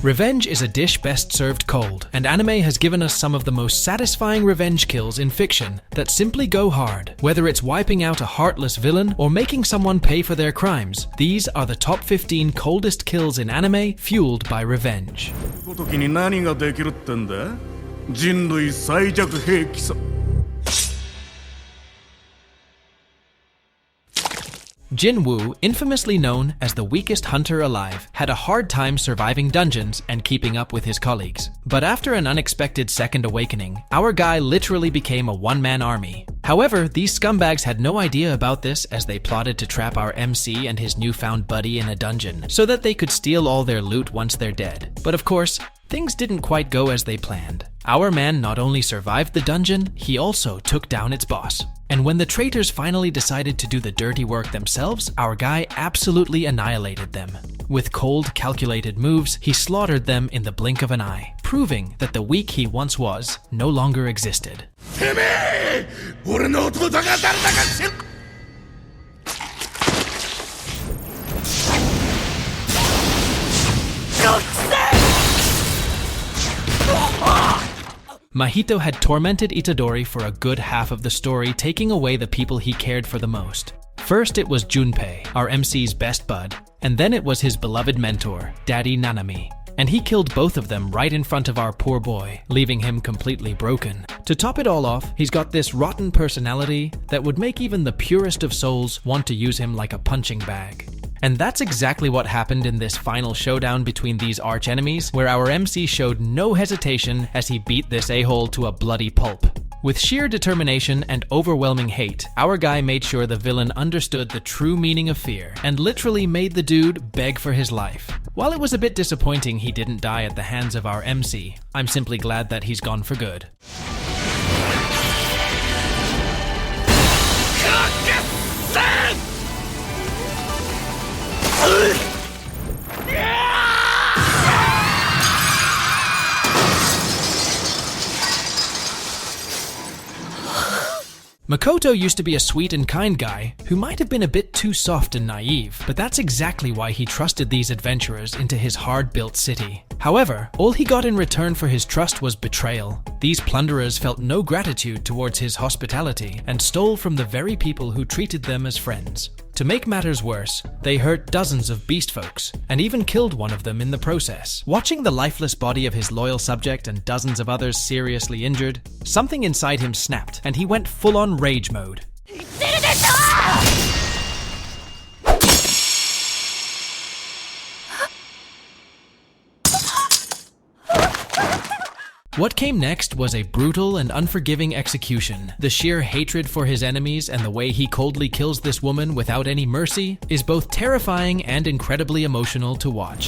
Revenge is a dish best served cold, and anime has given us some of the most satisfying revenge kills in fiction that simply go hard. Whether it's wiping out a heartless villain or making someone pay for their crimes, these are the top 15 coldest kills in anime fueled by revenge. Jin Woo, infamously known as the weakest hunter alive, had a hard time surviving dungeons and keeping up with his colleagues. But after an unexpected second awakening, our guy literally became a one-man army. However, these scumbags had no idea about this as they plotted to trap our MC and his newfound buddy in a dungeon so that they could steal all their loot once they're dead. But of course, things didn't quite go as they planned. Our man not only survived the dungeon, he also took down its boss. And when the traitors finally decided to do the dirty work themselves, our guy absolutely annihilated them. With cold, calculated moves, he slaughtered them in the blink of an eye, proving that the weak he once was no longer existed. Mahito had tormented Itadori for a good half of the story, taking away the people he cared for the most. First it was Junpei, our MC's best bud, and then it was his beloved mentor, Daddy Nanami. And he killed both of them right in front of our poor boy, leaving him completely broken. To top it all off, he's got this rotten personality that would make even the purest of souls want to use him like a punching bag. And that's exactly what happened in this final showdown between these arch-enemies, where our MC showed no hesitation as he beat this a-hole to a bloody pulp. With sheer determination and overwhelming hate, our guy made sure the villain understood the true meaning of fear, and literally made the dude beg for his life. While it was a bit disappointing he didn't die at the hands of our MC, I'm simply glad that he's gone for good. Makoto used to be a sweet and kind guy who might have been a bit too soft and naive, but that's exactly why he trusted these adventurers into his hard-built city. However, all he got in return for his trust was betrayal. These plunderers felt no gratitude towards his hospitality and stole from the very people who treated them as friends. To make matters worse, they hurt dozens of beast folks, and even killed one of them in the process. Watching the lifeless body of his loyal subject and dozens of others seriously injured, something inside him snapped, and he went full-on rage mode. What came next was a brutal and unforgiving execution. The sheer hatred for his enemies and the way he coldly kills this woman without any mercy is both terrifying and incredibly emotional to watch.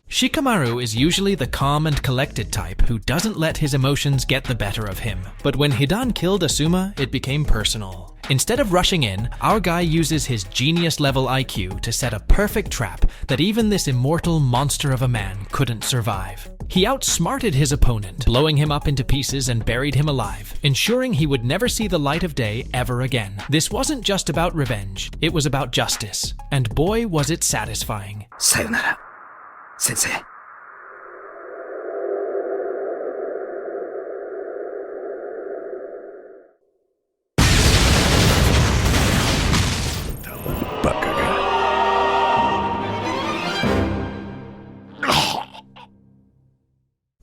Shikamaru is usually the calm and collected type who doesn't let his emotions get the better of him. But when Hidan killed Asuma, it became personal. Instead of rushing in, our guy uses his genius-level IQ to set a perfect trap that even this immortal monster of a man couldn't survive. He outsmarted his opponent, blowing him up into pieces and buried him alive, ensuring he would never see the light of day ever again. This wasn't just about revenge, it was about justice. And boy, was it satisfying. Sayonara, Sensei.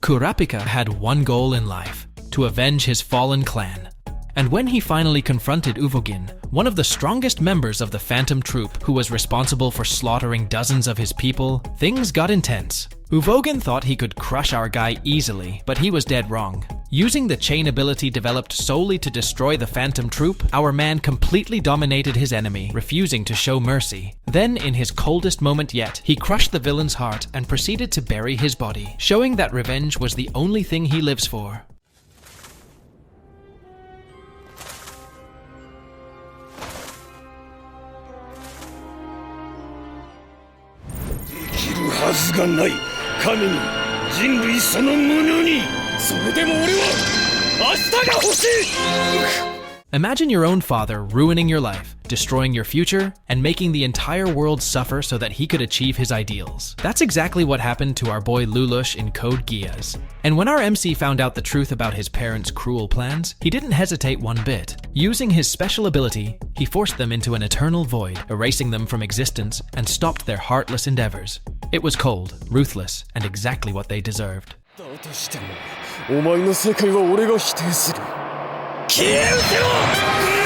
Kurapika had one goal in life: to avenge his fallen clan. And when he finally confronted Uvogin, one of the strongest members of the Phantom Troop who was responsible for slaughtering dozens of his people, things got intense. Uvogin thought he could crush our guy easily, but he was dead wrong. Using the chain ability developed solely to destroy the Phantom Troop, our man completely dominated his enemy, refusing to show mercy. Then, in his coldest moment yet, he crushed the villain's heart and proceeded to bury his body, showing that revenge was the only thing he lives for. がない神に人類その無能にそれでも俺は明日が欲しい Imagine your own father ruining your life, destroying your future, and making the entire world suffer so that he could achieve his ideals. That's exactly what happened to our boy Lelouch in Code Geass. And when our MC found out the truth about his parents' cruel plans, he didn't hesitate one bit. Using his special ability, he forced them into an eternal void, erasing them from existence, and stopped their heartless endeavors. It was cold, ruthless, and exactly what they deserved. だとしてもお前の世界は俺が否定する消え失せろ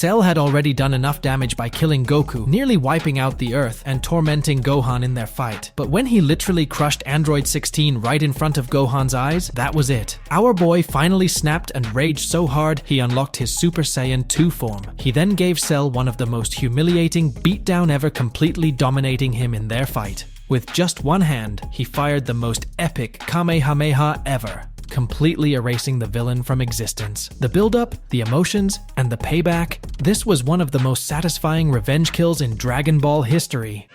Cell had already done enough damage by killing Goku, nearly wiping out the Earth and tormenting Gohan in their fight. But when he literally crushed Android 16 right in front of Gohan's eyes, that was it. Our boy finally snapped and raged so hard he unlocked his Super Saiyan 2 form. He then gave Cell one of the most humiliating beatdown ever, completely dominating him in their fight. With just one hand, he fired the most epic Kamehameha ever, completely erasing the villain from existence. The build-up, the emotions, and the payback, this was one of the most satisfying revenge kills in Dragon Ball history.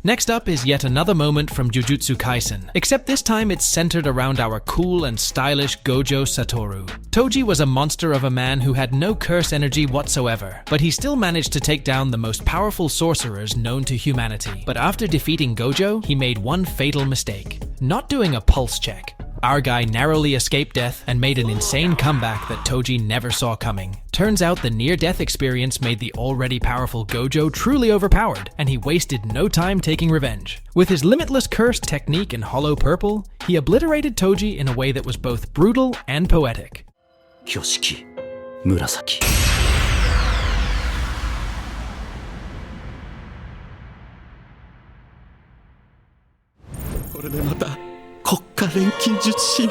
Next up is yet another moment from Jujutsu Kaisen, except this time it's centered around our cool and stylish Gojo Satoru. Toji was a monster of a man who had no curse energy whatsoever, but he still managed to take down the most powerful sorcerers known to humanity. But after defeating Gojo, he made one fatal mistake: not doing a pulse check. Our guy narrowly escaped death and made an insane comeback that Toji never saw coming. Turns out the near-death experience made the already powerful Gojo truly overpowered, and he wasted no time taking revenge. With his limitless curse technique in Hollow Purple, he obliterated Toji in a way that was both brutal and poetic. Kyoshiki, Murasaki. これでまた国家錬金術師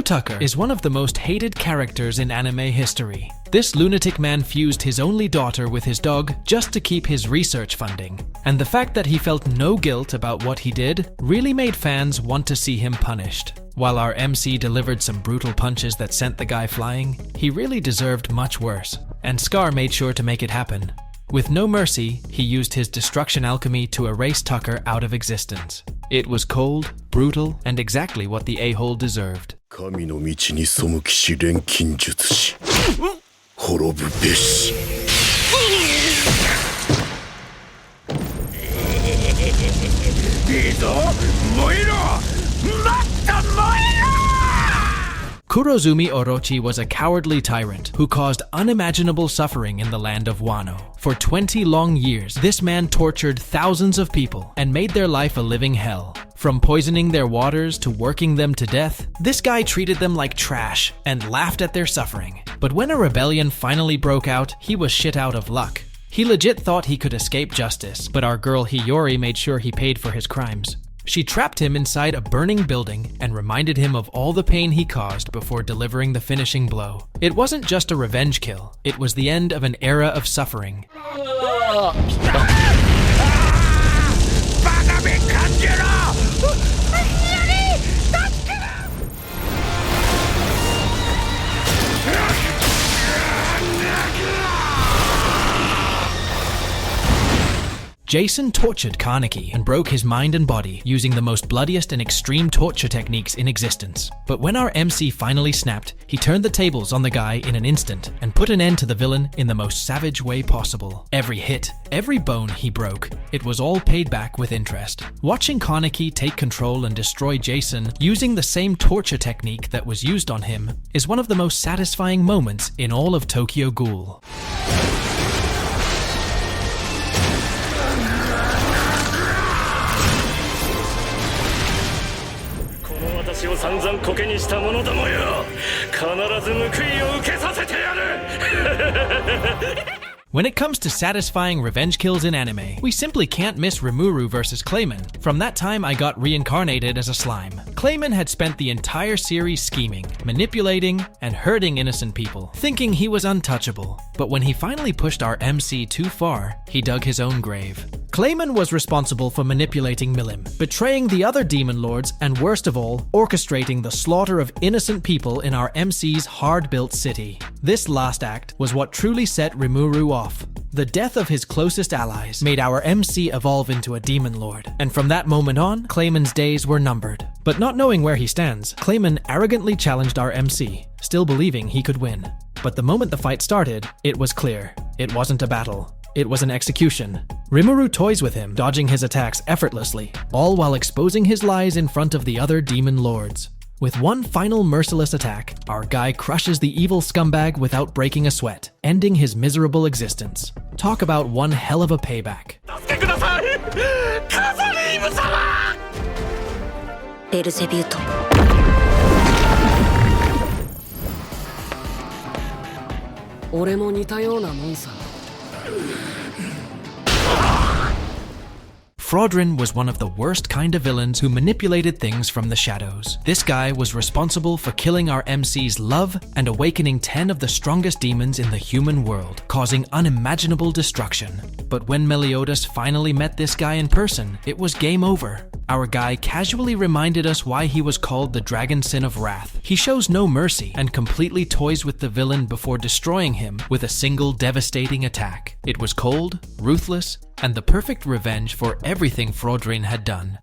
Tucker is one of the most hated characters in anime history. This lunatic man fused his only daughter with his dog just to keep his research funding. And the fact that he felt no guilt about what he did really made fans want to see him punished. While our MC delivered some brutal punches that sent the guy flying, he really deserved much worse. And Scar made sure to make it happen. With no mercy, he used his destruction alchemy to erase Tucker out of existence. It was cold, brutal, and exactly what the a-hole deserved. 神の道に背きし錬金術師滅ぶべしいいぞ燃えろもっと燃えろ Kurozumi Orochi was a cowardly tyrant who caused unimaginable suffering in the land of Wano. For 20 long years, this man tortured thousands of people and made their life a living hell. From poisoning their waters to working them to death, this guy treated them like trash and laughed at their suffering. But when a rebellion finally broke out, he was shit out of luck. He legit thought he could escape justice, but our girl Hiyori made sure he paid for his crimes. She trapped him inside a burning building and reminded him of all the pain he caused before delivering the finishing blow. It wasn't just a revenge kill, it was the end of an era of suffering. Jason tortured Kaneki and broke his mind and body using the most bloodiest and extreme torture techniques in existence. But when our MC finally snapped, he turned the tables on the guy in an instant and put an end to the villain in the most savage way possible. Every hit, every bone he broke, it was all paid back with interest. Watching Kaneki take control and destroy Jason using the same torture technique that was used on him is one of the most satisfying moments in all of Tokyo Ghoul. When it comes to satisfying revenge kills in anime, we simply can't miss Rimuru versus Clayman. From that time I got reincarnated as a slime. Clayman had spent the entire series scheming, manipulating, and hurting innocent people, thinking he was untouchable. But when he finally pushed our MC too far, he dug his own grave. Clayman was responsible for manipulating Milim, betraying the other demon lords, and worst of all, orchestrating the slaughter of innocent people in our MC's hard-built city. This last act was what truly set Rimuru off. The death of his closest allies made our MC evolve into a demon lord, and from that moment on, Clayman's days were numbered. But not knowing where he stands, Clayman arrogantly challenged our MC, still believing he could win. But the moment the fight started, it was clear. It wasn't a battle. It was an execution. Rimuru toys with him, dodging his attacks effortlessly, all while exposing his lies in front of the other demon lords. With one final merciless attack, our guy crushes the evil scumbag without breaking a sweat, ending his miserable existence. Talk about one hell of a payback. Fraudrin was one of the worst kind of villains who manipulated things from the shadows. This guy was responsible for killing our MC's love and awakening 10 of the strongest demons in the human world, causing unimaginable destruction. But when Meliodas finally met this guy in person, it was game over. Our guy casually reminded us why he was called the Dragon Sin of Wrath. He shows no mercy and completely toys with the villain before destroying him with a single devastating attack. It was cold, ruthless, and the perfect revenge for everything Fraudrin had done.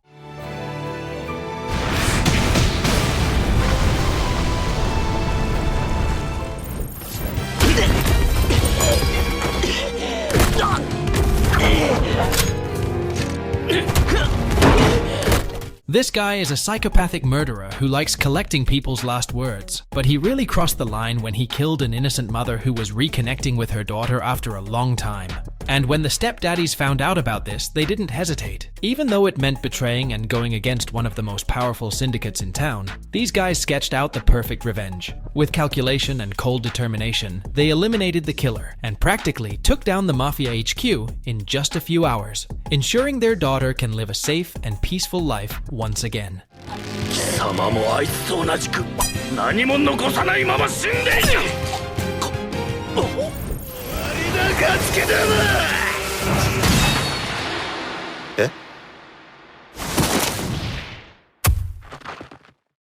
This guy is a psychopathic murderer who likes collecting people's last words, but he really crossed the line when he killed an innocent mother who was reconnecting with her daughter after a long time. And when the stepdaddies found out about this, they didn't hesitate. Even though it meant betraying and going against one of the most powerful syndicates in town, these guys sketched out the perfect revenge. With calculation and cold determination, they eliminated the killer and practically took down the Mafia HQ in just a few hours, ensuring their daughter can live a safe and peaceful life once again.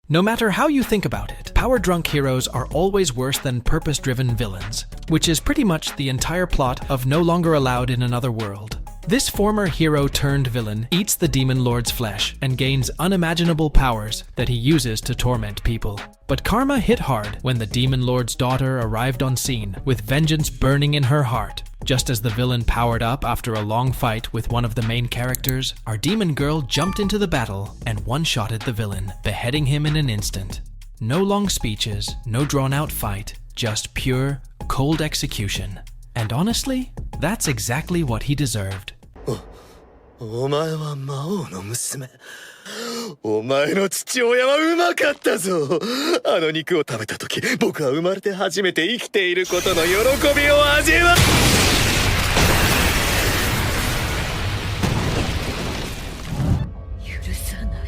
No matter how you think about it, power-drunk heroes are always worse than purpose-driven villains, which is pretty much the entire plot of No Longer Allowed in Another World. This former hero-turned-villain eats the demon lord's flesh and gains unimaginable powers that he uses to torment people. But karma hit hard when the demon lord's daughter arrived on scene, with vengeance burning in her heart. Just as the villain powered up after a long fight with one of the main characters, our demon girl jumped into the battle and one-shotted the villain, beheading him in an instant. No long speeches, no drawn-out fight, just pure, cold execution. And honestly, that's exactly what he deserved. お前は魔王の娘。お前の父親はうまかったぞ。あの肉を食べた時、僕は生まれて初めて生きていることの喜びを味わう。許さな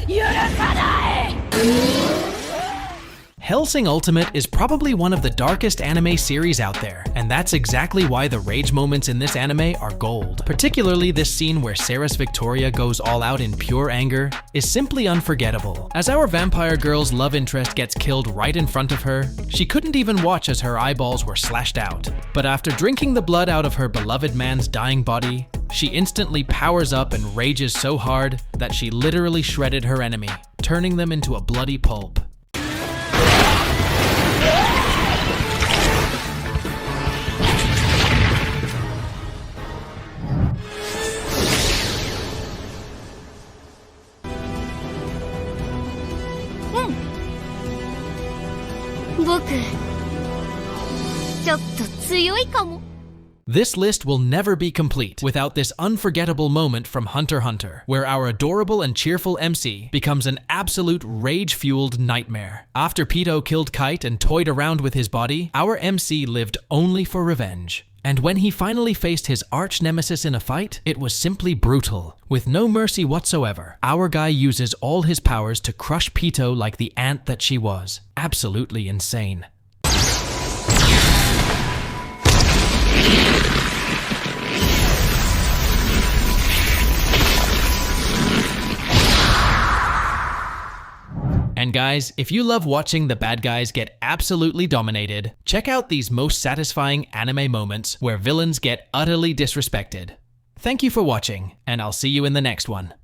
い。許さない。 Hellsing Ultimate is probably one of the darkest anime series out there, and that's exactly why the rage moments in this anime are gold. Particularly this scene where Sarah's Victoria goes all out in pure anger is simply unforgettable. As our vampire girl's love interest gets killed right in front of her, she couldn't even watch as her eyeballs were slashed out. But after drinking the blood out of her beloved man's dying body, she instantly powers up and rages so hard that she literally shredded her enemy, turning them into a bloody pulp. This list will never be complete without this unforgettable moment from Hunter x Hunter, where our adorable and cheerful MC becomes an absolute rage-fueled nightmare. After Pito killed Kite and toyed around with his body, our MC lived only for revenge. And when he finally faced his arch-nemesis in a fight, it was simply brutal. With no mercy whatsoever, our guy uses all his powers to crush Pito like the ant that she was. Absolutely insane. And guys, if you love watching the bad guys get absolutely dominated, check out these most satisfying anime moments where villains get utterly disrespected. Thank you for watching, and I'll see you in the next one.